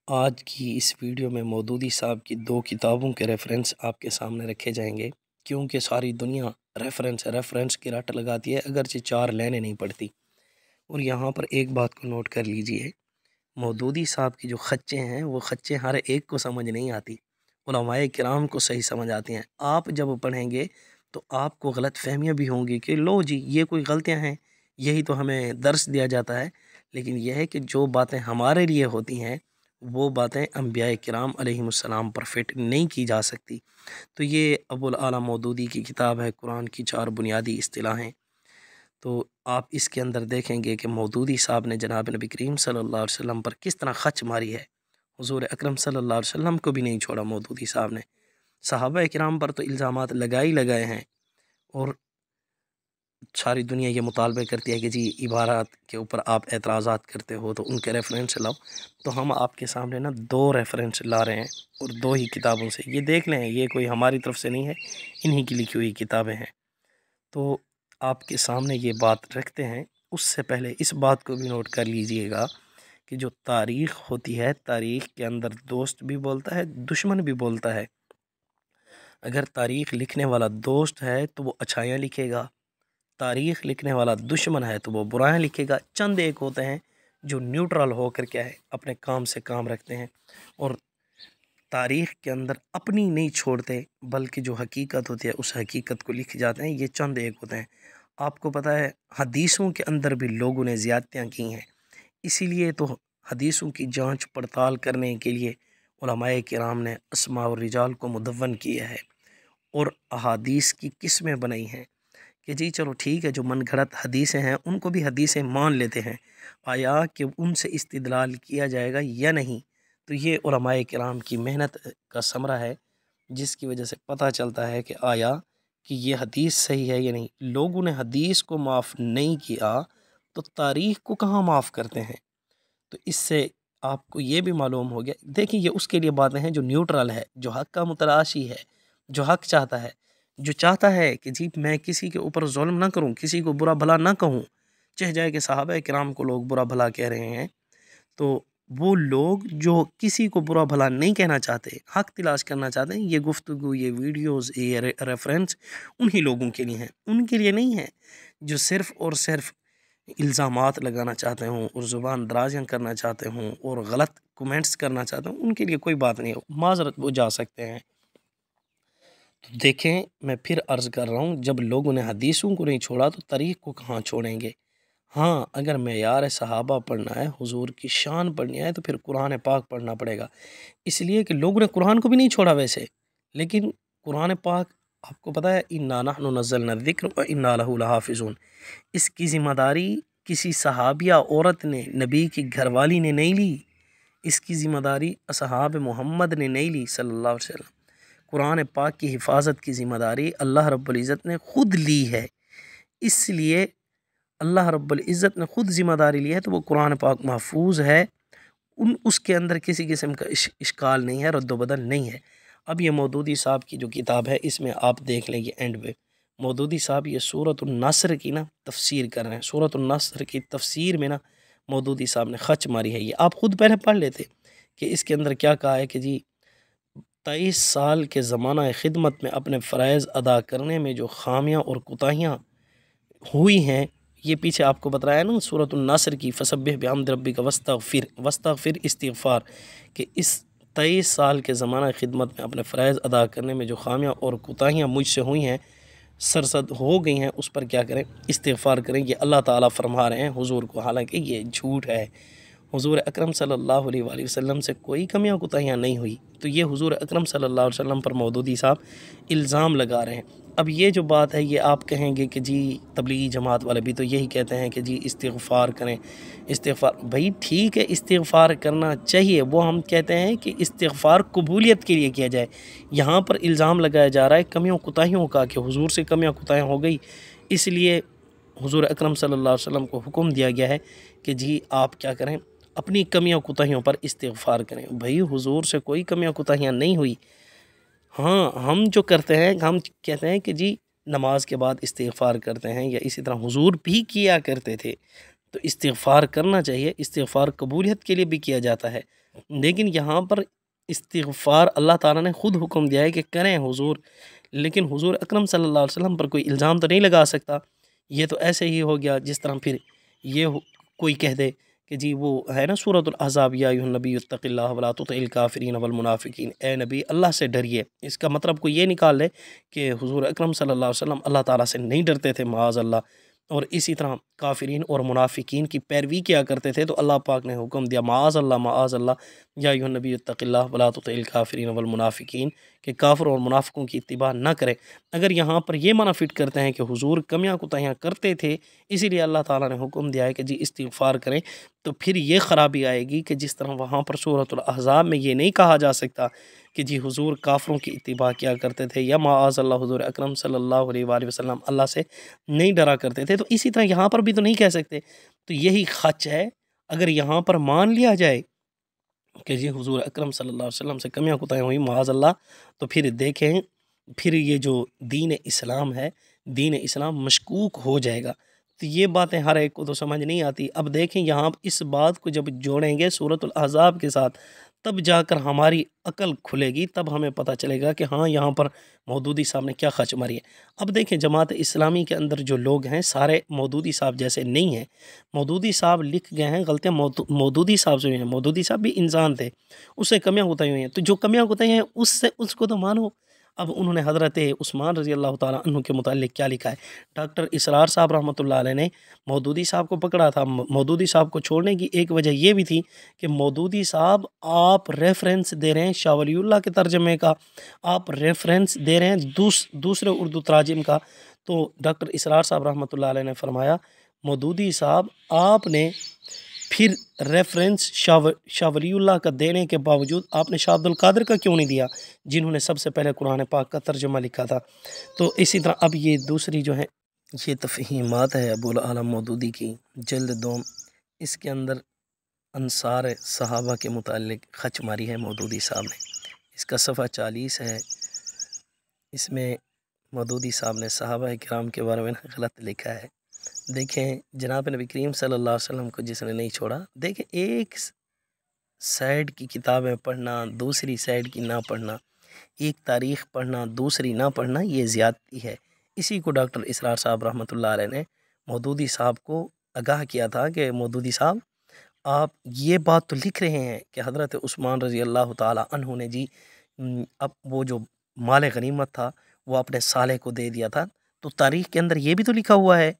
आज की इस वीडियो में मौदूदी साहब की 2 किताबों के रेफ़रेंस आपके सामने रखे जाएंगे, क्योंकि सारी दुनिया रेफ़रेंस की रट लगाती है, अगरचे 4 लेने नहीं पड़ती। और यहाँ पर एक बात को नोट कर लीजिए, मौदूदी साहब की जो ख़च्चे हैं वो ख़च्चे हर एक को समझ नहीं आती, उलमाए किराम को सही समझ आती हैं। आप जब पढ़ेंगे तो आपको गलतफ़हमियाँ भी होंगी कि लो जी ये कोई गलतियाँ हैं, यही तो हमें दर्स दिया जाता है। लेकिन यह है कि जो बातें हमारे लिए होती हैं वो बातें अंबियाए किराम अलैहिमुस्सलाम पर फिट नहीं की जा सकती। तो ये अबुल आला मौदूदी की किताब है, कुरान की 4 बुनियादी इस्तिलाहें। तो आप इसके अंदर देखेंगे कि मौदूदी साहब ने जनाब नबी करीम सल्लल्लाहु अलैहि वसल्लम पर किस तरह खच मारी है। हुज़ूर अकरम सल्लल्लाहु अलैहि वसल्लम को भी नहीं छोड़ा मौदूदी साहब ने। सहाबा किराम पर तो इल्ज़ामात लगा ही लगाए हैं। और सारी दुनिया ये मुतालबे करती है कि जी इबारत के ऊपर आप एतराज़ात करते हो तो उनके रेफ़रेंस लाओ। तो हम आपके सामने ना 2 रेफ़रेंस ला रहे हैं और 2 ही किताबों से। ये देख लें, ये कोई हमारी तरफ से नहीं है, इन्हीं की लिखी हुई किताबें हैं। तो आपके सामने ये बात रखते हैं। उससे पहले इस बात को भी नोट कर लीजिएगा कि जो तारीख़ होती है, तारीख़ के अंदर दोस्त भी बोलता है, दुश्मन भी बोलता है। अगर तारीख़ लिखने वाला दोस्त है तो वो अच्छाइयाँ लिखेगा, तारीख़ लिखने वाला दुश्मन है तो वो बुराइयाँ लिखेगा। चंद एक होते हैं जो न्यूट्रल होकर क्या है अपने काम से काम रखते हैं और तारीख़ के अंदर अपनी नहीं छोड़ते, बल्कि जो हकीकत होती है उस हकीकत को लिख जाते हैं। ये चंद एक होते हैं। आपको पता है हदीसों के अंदर भी लोगों ने ज़्यादतियाँ की हैं, इसीलिए तो हदीसों की जांच पड़ताल करने के लिए उलमाए किराम ने अस्मा और रिजाल को मुदव्वन किया है और अहादीस की किस्में बनाई हैं कि जी चलो ठीक है, जो मनगढ़ंत हदीसें हैं उनको भी हदीसें मान लेते हैं, आया कि उनसे इस्तिदलाल किया जाएगा या नहीं। तो ये उलमाए किराम की मेहनत का समरा है, जिसकी वजह से पता चलता है कि आया कि ये हदीस सही है या नहीं। लोगों ने हदीस को माफ़ नहीं किया तो तारीख़ को कहाँ माफ़ करते हैं। तो इससे आपको ये भी मालूम हो गया। देखिए ये उसके लिए बातें हैं जो न्यूट्रल है, जो हक़ का मुतलाशी है, जो हक़ चाहता है, जो चाहता है कि जी मैं किसी के ऊपर ज़ुल्म ना करूँ, किसी को बुरा भला ना कहूँ। चाहे जाए कि सहाबा किराम को लोग बुरा भला कह रहे हैं, तो वो लोग जो किसी को बुरा भला नहीं कहना चाहते, हक़ तलाश करना चाहते हैं, ये गुफ्तगू, ये वीडियोज़, ये रेफ़रेंस उन्हीं लोगों के लिए हैं, उनके लिए नहीं है जो सिर्फ़ और सिर्फ़ इल्ज़ामात लगाना चाहते हों और ज़ुबान दराज़ियाँ करना चाहते हों और गलत कमेंट्स करना चाहते हों। उनके लिए कोई बात नहीं है, माज़रत वो जा सकते हैं। तो देखें, मैं फिर अर्ज़ कर रहा हूँ, जब लोगों ने हदीसों को नहीं छोड़ा तो तारीख़ को कहाँ छोड़ेंगे। हाँ, अगर मेयार सहाबा पढ़ना है, हुज़ूर की शान पढ़नी है तो फिर कुरान पाक पढ़ना पड़ेगा। इसलिए कि लोगों ने कुरान को भी नहीं छोड़ा वैसे, लेकिन कुरान पाक आपको पता है इन्ना नहनु नज़्ज़लना ज़िक्र व इन्ना लहू लहाफ़िज़ून, इसकी ज़िम्मेदारी किसी सहाबिया औरत ने, नबी की घरवाली ने नहीं ली। इसकी ज़िम्मेदारी असहाब मोहम्मद ने नहीं ली सल्लल्लाहु अलैहि वसल्लम। कुरान पाक की हिफाजत की ज़िम्मेदारी अल्लाह रब्बुल इज़्ज़त ने ख़ुद ली है। इसलिए अल्लाह रब्बुल इज़्ज़त ने ख़ुद ज़िम्मेदारी ली है तो वो कुरान पाक महफूज है। उसके अंदर किसी किस्म का इश्काल नहीं है, रद्द-व-बदल नहीं है। अब ये मौदूदी साहब की जो किताब है इसमें आप देख लेंगे एंड पे मौदूदी साहब ये सूरतुन नस्र की ना तफ़सीर कर रहे हैं। सूरतुन नस्र की तफ़सीर में ना मौदूदी साहब ने खच मारी है। ये आप ख़ुद पहले पढ़ लेते कि इसके अंदर क्या कहा है कि जी 23 साल के ज़माना ख़िदमत में अपने फ़राइज़ अदा करने में जो ख़ामियाँ और कोताहियाँ हुई हैं, ये पीछे आपको बताया ना सूरतुन नस्र की फसब्बिह बिहम्दि रब्बिका वस्तग़फ़िर इस्तिग़फ़ार कि इस 23 साल के ज़माना ख़िदमत में अपने फ़राइज़ अदा करने में जो ख़ामियाँ और कोताहियाँ मुझसे हुई हैं, सरसद हो गई हैं, उस पर क्या करें, इस्तिग़फ़ार करें। ये अल्लाह ताला फ़रमा रहे हैं हुज़ूर को, हालाँकि ये झूठ है। हुज़ूर अकरम सल्लल्लाहु अलैहि वसल्लम से कोई कमियाँ कोताहियाँ नहीं हुई। तो ये हुज़ूर अकरम सल्लल्लाहु अलैहि वसल्लम पर मौदूदी साहब इल्ज़ाम लगा रहे हैं। अब ये जो बात है ये आप कहेंगे कि जी तबलीगी जमात वाले भी तो यही कहते हैं कि जी इस्तिग़फ़ार करें, इस्तिग़फ़ार भाई ठीक है, इस्तिग़फ़ार करना चाहिए। वो हम कहते हैं कि इस्तिग़फ़ार कबूलियत के लिए किया जाए। यहाँ पर इल्ज़ाम लगाया जा रहा है कमियों कोताहियों का कि हुज़ूर से कमियाँ कोताहियाँ हो गई, इसलिए हुज़ूर अकरम सल्लल्लाहु अलैहि वसल्लम को हुक्म दिया गया है कि जी आप क्या करें, अपनी कमियों कोताहियों पर इस्तिग़फ़ार करें। भाई हुज़ूर से कोई कमियाँ कोताहियाँ नहीं हुई। हाँ, हम जो करते हैं, हम कहते हैं कि जी नमाज के बाद इस्तिग़फ़ार करते हैं या इसी तरह हुज़ूर भी किया करते थे। तो इस्तिग़फ़ार करना चाहिए, इस्तिग़फ़ार कबूलियत के लिए भी किया जाता है। लेकिन यहाँ पर इस्तिग़फ़ार अल्लाह ताला ने ख़ुद हुक्म दिया है कि करें हुज़ूर, लेकिन हुज़ूर अकरम सल्लल्लाहु अलैहि वसल्लम पर कोई इल्ज़ाम तो नहीं लगा सकता। ये तो ऐसे ही हो गया जिस तरह फिर ये कोई कह दे कि जी वो है ना सूरतुल अहज़ाब, या अय्युहन नबी इत्तक़िल्लाह वला तुतिइल काफ़िरीन वल मुनाफ़िकीन, ए नबी अल्लाह से डरिए। इसका मतलब कोई ये निकाल ले कि हुज़ूर अकरम सल्लल्लाहु अलैहि वसल्लम अल्लाह ताला से नहीं डरते थे माअज़ल्लाह, और इसी तरह काफ़िरीन और मुनाफ़िकीन की पैरवी किया करते थे। तो अल्लाह पाक ने हुक्म दिया माअज़ल्लाह माअज़ल्लाह, या अय्युहन नबी इत्तक़िल्लाह वला तुतिइल काफ़िरीन वल मुनाफ़िकीन, कि काफ़िर और मुनाफ़िकों की इत्तिबा ना करें। अगर यहाँ पर ये माना फ़िट करते हैं कि हुज़ूर कमियाँ कोताहियाँ करते थे, इसीलिए अल्लाह ताला ने हुक्म दिया है कि जी इस्तिग़फ़ार करें, तो फिर ये ख़राबी आएगी कि जिस तरह वहाँ पर सूरतुल अहज़ाब में ये नहीं कहा जा सकता कि जी हुज़ूर काफ़िरों की इत्तिबा किया करते थे, या माअज़ल्लाह हुज़ूर अकरम सल्लल्लाहु अलैहि वसल्लम अल्लाह से नहीं डरा करते थे। तो इसी तरह यहाँ पर भी तो नहीं कह सकते। तो यही खच है, अगर यहाँ पर मान लिया जाए कि जी हुज़ूर अकरम सल्लल्लाहु अलैहि वसल्लम से कमियाँ कोताहियाँ हुई माअज़ल्लाह, तो फिर देखें, फिर ये जो दीन इस्लाम है, दीन इस्लाम मशकूक हो जाएगा। तो ये बातें हर एक को तो समझ नहीं आती। अब देखें यहाँ इस बात को जब जोड़ेंगे सूरतुल अहज़ाब के साथ, तब जाकर हमारी अकल खुलेगी, तब हमें पता चलेगा कि हाँ, यहाँ पर मौदूदी साहब ने क्या खच मारी है। अब देखें जमात इस्लामी के अंदर जो लोग हैं सारे मौदूदी साहब जैसे नहीं हैं। मौदूदी साहब लिख गए हैं गलतियाँ, मौदूदी साहब जो हैं, मौदूदी साहब भी इंसान थे, उससे कमियाँ कोताही हुई हैं। तो जो कमियाँ कोताही हैं उससे उसको तो मानो। अब उन्होंने हज़रत उस्मान रज़ी अल्लाह ताला अन्हु के मुताल्लिक़ क्या लिखा है। डॉक्टर इसरार साहब रहमतुल्लाह अलैह ने मौदूदी साहब को पकड़ा था। मौदूदी साहब को छोड़ने की एक वजह ये भी थी कि मौदूदी साहब आप रेफ़रेंस दे रहे हैं शाह वलीउल्लाह के तर्जमे का, आप रेफ़रेंस दे रहे हैं दूसरे उर्दू तराजिम का। तो डॉक्टर इसरार साहब रहमतुल्लाह अलैह ने फ़रमाया, मौदूदी साहब आपने फिर रेफ़रेंस शाह वलीउल्लाह का देने के बावजूद आपने शाह अब्दुल कादिर का क्यों नहीं दिया, जिन्होंने सबसे पहले कुरान पाक का तर्जुमा लिखा था। तो इसी तरह अब ये दूसरी जो है, ये तफ़हीमात है अबुल आलम मौदूदी की, जिल्द 2, इसके अंदर अंसार सहाबा के मुताल्लिक़ खच मारी है मौदूदी साहब ने। इसका सफ़ा 40 है। इसमें मौदूदी साहब ने सहाबा किराम के बारे में गलत लिखा है। देखें जनाब नबी करीम सल्लल्लाहु अलैहि वसल्लम को जिसने नहीं छोड़ा, देखें एक साइड की किताबें पढ़ना, दूसरी साइड की ना पढ़ना, एक तारीख़ पढ़ना, दूसरी ना पढ़ना, ये ज़्यादती है। इसी को डॉक्टर इसरार साहब रहमतुल्लाह अलैह ने मौदूदी साहब को आगाह किया था कि मौदूदी साहब आप ये बात तो लिख रहे हैं कि हज़रत उस्मान रज़ी अल्लाह ताला अन्हु ने जी अब वो जो माल गनीमत था वो अपने साले को दे दिया था, तो तारीख़ के अंदर ये भी तो लिखा हुआ है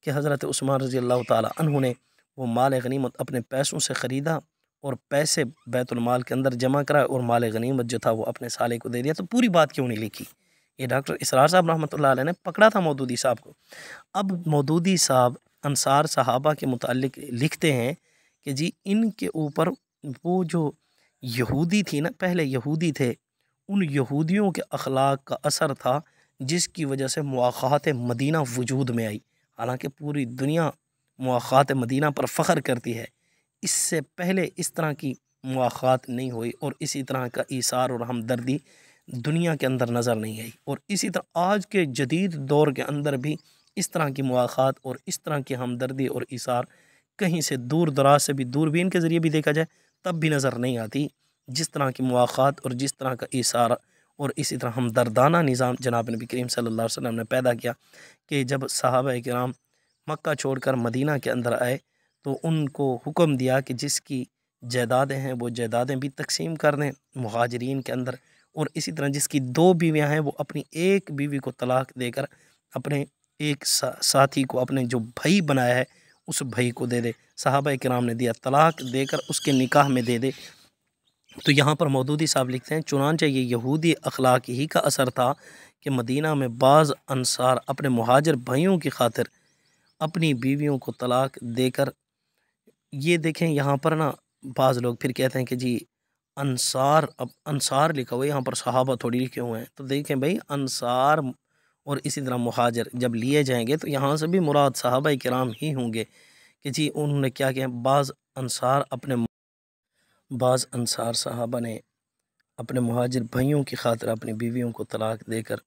कि हज़रत उस्मान रज़ी अल्लाह ताला अन्हु ने वो माल गनीमत अपने पैसों से ख़रीदा और पैसे बैतुल माल के अंदर जमा कराए और माल गनीमत जो था वो अपने साले को दे दिया। तो पूरी बात क्यों नहीं लिखी? ये डॉक्टर इसरार साहब रहमतुल्लाह अलैह ने पकड़ा था मौदूदी साहब को। अब मौदूदी साहब अंसार सहाबा के मुताल्लिक़ लिखते हैं कि जी इनके ऊपर वो जो यहूदी थी ना, पहले यहूदी थे, उन यहूदियों के अखलाक का असर था जिसकी वजह से मुआख़ात मदीना वजूद में आई। हालांकि पूरी दुनिया मुआख़ात मदीना पर फ़ख्र करती है, इससे पहले इस तरह की मुआख़ात नहीं हुई और इसी तरह का ईसार और हमदर्दी दुनिया के अंदर नज़र नहीं आई। और इसी तरह आज के जदीद दौर के अंदर भी इस तरह की मुआख़ात और इस तरह की हमदर्दी और ईसार कहीं से दूर दराज से भी, दूरबीन के ज़रिए भी देखा जाए तब भी नज़र नहीं आती, जिस तरह की मुआख़ात और जिस तरह का ईसार और इसी तरह हमदर्दाना निज़ाम जनाब नबी करीम सल्लल्लाहु अलैहि वसल्लम ने पैदा किया कि जब सहाबा किराम मक्का छोड़कर मदीना के अंदर आए तो उनको हुक्म दिया कि जिसकी जायदादें हैं वो जायदादें भी तकसीम कर दें मुहाजिरीन के अंदर, और इसी तरह जिसकी 2 बीवियाँ हैं वो अपनी एक बीवी को तलाक देकर अपने एक साथी को, अपने जो भाई बनाया है उस भाई को दे दे। सहाबा किराम ने दिया, तलाक देकर उसके निकाह में दे दे। तो यहाँ पर मौदूदी साहब लिखते हैं, चुनांचे ये यहूदी अखलाक ही का असर था कि मदीना में बाज़ अंसार अपने मुहाजिर भाइयों की खातिर अपनी बीवियों को तलाक देकर, ये देखें यहाँ पर ना बाज़ लोग फिर कहते हैं कि जी अंसार, अब अंसार लिखा हुआ है यहाँ पर, सहाबा थोड़ी लिखे हुए हैं। तो देखें भाई अंसार और इसी तरह मुहाजिर जब लिए जाएंगे तो यहाँ से भी मुराद सहाबा किराम ही होंगे कि जी उन्होंने क्या किया, बाज़ अंसार सहाबा ने अपने मुहाजिर भाइयों की खातिर अपनी बीवियों को तलाक देकर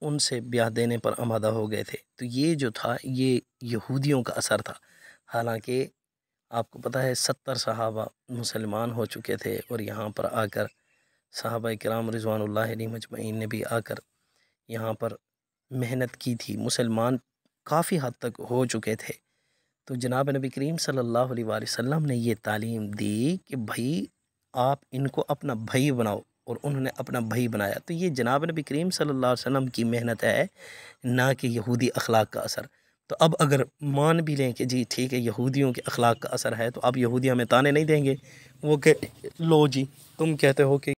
उनसे ब्याह देने पर आमादा हो गए थे। तो ये जो था ये यहूदियों का असर था। हालांकि आपको पता है 70 सहाबा मुसलमान हो चुके थे और यहाँ पर आकर सहाबा किराम रिज़वानुल्लाह अलैहिम अजमईन ने भी आकर यहाँ पर मेहनत की थी। मुसलमान काफ़ी हद तक हो चुके थे। तो जनाब नबी करीम सल्लल्लाहु अलैहि वसल्लम ने ये तालीम दी कि भाई आप इनको अपना भाई बनाओ, और उन्होंने अपना भाई बनाया। तो ये जनाब नबी करीम सल्लल्लाहु अलैहि वसल्लम की मेहनत है, ना कि यहूदी अखलाक का असर। तो अब अगर मान भी लें कि जी ठीक है यहूदियों के अखलाक का असर है, तो अब यहूदी हमें ताने नहीं देंगे। वो कह लो जी तुम कहते हो कि